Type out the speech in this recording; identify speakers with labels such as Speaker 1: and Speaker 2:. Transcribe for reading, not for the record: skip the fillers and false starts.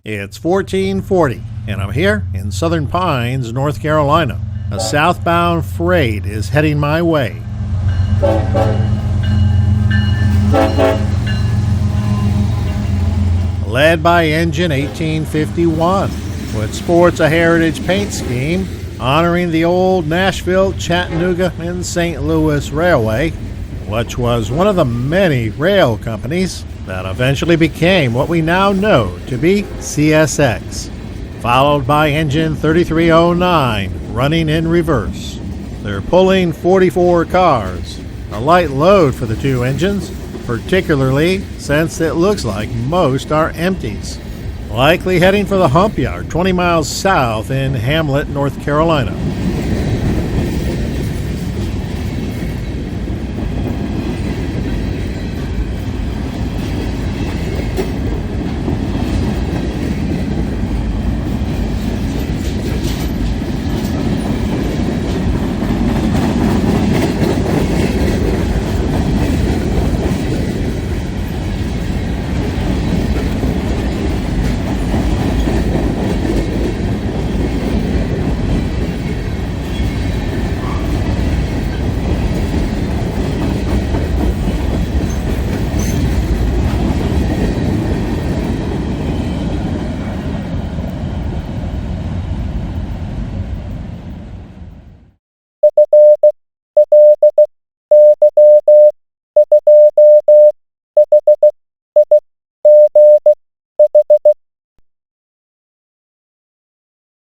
Speaker 1: It's 1440, and I'm here in Southern Pines, North Carolina. A southbound freight is heading my way. Led by engine 1851, which sports a heritage paint scheme honoring the old Nashville, Chattanooga, and St. Louis Railway, which was one of the many rail companies that eventually became what we now know to be CSX, followed by engine 3309 running in reverse. They're pulling 44 cars, a light load for the two engines, particularly since it looks like most are empties, likely heading for the hump yard 20 miles south in Hamlet, North Carolina.